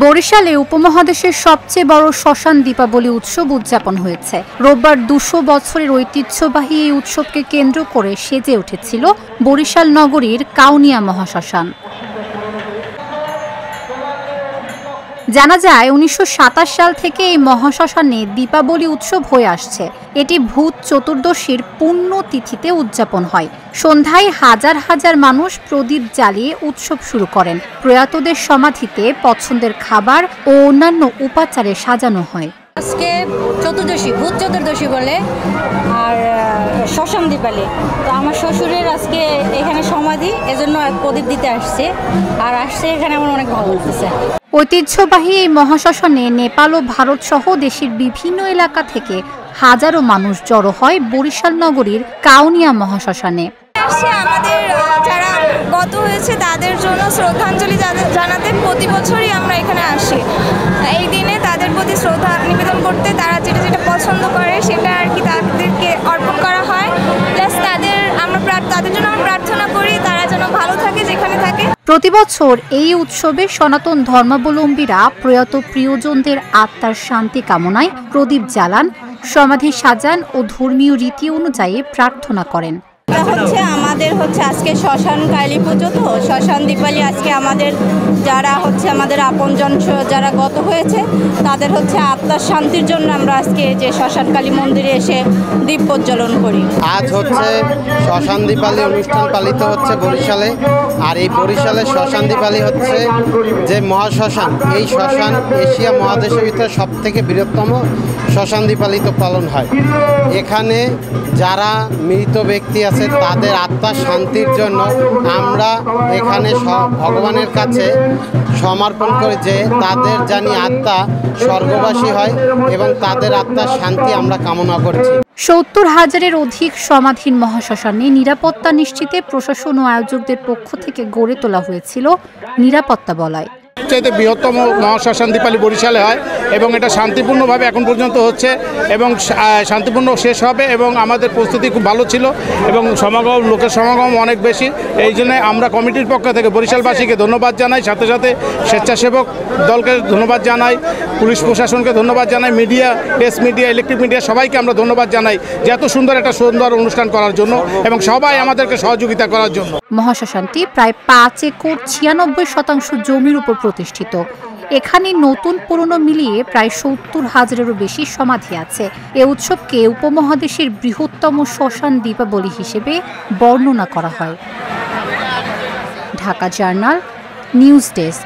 বরিশালে উপমহাদেশের সবচেয়ে বড় শ্মশান দীপাবলি উৎসব উদযাপন হয়েছে। রোববার ২০০ বছরের ঐতিহ্যবাহী এই উৎসবকে কেন্দ্র করে সেজে উঠেছিল বরিশাল নগরীর কাউনিয়া মহাশ্মশান। জানা যায় ১৯২৭ সাল থেকে এই মহাশ্মশানে দীপাবলি উৎসব হয়ে আসছে। এটি ভূত চতুর্দশীর পুণ্য তিথিতে উদযাপন হয়। সন্ধ্যায় হাজার হাজার মানুষ প্রদীপ জ্বালিয়ে উৎসব শুরু করেন। প্রয়াতদের সমাধিতে পছন্দের খাবার ও অন্যান্য উপাচারে সাজানো হয়। আজকে চতুর্দশী, ভূত চতুর্দশী বলে, আর শ্মশান দীপাবলি। তো আমার শ্বশুরের আজকে এখানে সমাধি, এজন্য প্রদীপ দিতে আসছে। আর আসছে এখানে আমার অনেক ভালো লাগতেছে। ঐতিহ্যবাহী এই মহাশ্মশানে নেপাল ও ভারত সহ দেশের বিভিন্ন এলাকা থেকে হাজারো মানুষ জড়ো হয় বরিশাল নগরীর কাউনিয়া মহাশ্মশানে। আমাদের যারা গত হয়েছে তাদের জন্য শ্রদ্ধাঞ্জলি জানাতে প্রতি বছরই আমরা এখানে আসি। এই দিনে তাদের প্রতি শ্রদ্ধা নিবেদন করতে তারা যেটা যেটা পছন্দ করে সেটা আর কি তাদেরকে অর্পণ করা হয়। প্লাস তাদের জন্য আমরা প্রার্থনা করি তারা যেন ভালো থাকে যেখানে থাকে। প্রতি বছর এই উৎসবে সনাতন ধর্মাবলম্বীরা প্রয়াত প্রিয়জনদের আত্মার শান্তি কামনায় প্রদীপ জ্বালান, সমাধি সাজান ও ধর্মীয় রীতি অনুযায়ী প্রার্থনা করেন। আমাদের আজকে শ্মশান কালী পুজো, তো শ্মশান দীপাবলি আজকে আমাদের যারা আমাদের আপনজন যারা গত হয়েছে তাদের আত্মার শান্তির জন্য আমরা আজকে যে শ্মশান কালী মন্দিরে এসে দীপ প্রজ্বলন করি। আজ শ্মশান দীপাবলি অনুষ্ঠান পালিত হচ্ছে বরিশালে। আর এই বরিশালের শ্মশান দীপাবলি হচ্ছে যে মহাশ্মশান, এই শ্মশান এশিয়া মহাদেশের ভিতরে সব থেকে বৃহত্তম শ্মশান দীপাবলি পালন হয়। এখানে যারা মৃত ব্যক্তি আছে তাদের আত্মার শান্তির জন্য আমরা এখানে ভগবানের কাছে সমর্পণ করি যে তাদের জানি আত্মা স্বর্গবাসী হয় এবং তাদের আত্মার শান্তি আমরা কামনা করছি। ৭০,০০০-এর অধিক সমাধির মহাশ্মশানে নিরাপত্তা নিশ্চিতে প্রশাসন ও আয়োজকদের পক্ষ থেকে গড়ে তোলা হয়েছিল নিরাপত্তা বলয়। সবচেয়ে বৃহত্তম মহাশ্মশান দীপাবলি বরিশালে হয় এবং এটা শান্তিপূর্ণভাবে এখন পর্যন্ত হচ্ছে এবং শান্তিপূর্ণ শেষ হবে এবং আমাদের প্রস্তুতি খুব ভালো ছিল এবং লোকের সমাগম অনেক বেশি। এই জন্য আমরা কমিটির পক্ষ থেকে বরিশালবাসীকে ধন্যবাদ জানাই, সাথে সাথে স্বেচ্ছাসেবক দলকে ধন্যবাদ জানাই, পুলিশ প্রশাসনকে ধন্যবাদ জানাই, media, press media, electric media সবাইকে আমরা ধন্যবাদ জানাই যে এত সুন্দর একটা অনুষ্ঠান করার জন্য এবং সবাই আমাদেরকে সহযোগিতা করার জন্য। মহাশ্মশানটি প্রায় ৫ একর ৯৬% জমির উপর প্রতিষ্ঠিত। এখানে নতুন পুরনো মিলিয়ে প্রায় ৭০,০০০-এরও বেশি সমাধি আছে। এ উৎসবকে উপমহাদেশের বৃহত্তম শ্মশান দীপাবলি হিসেবে বর্ণনা করা হয়। Dhaka journal, news desk.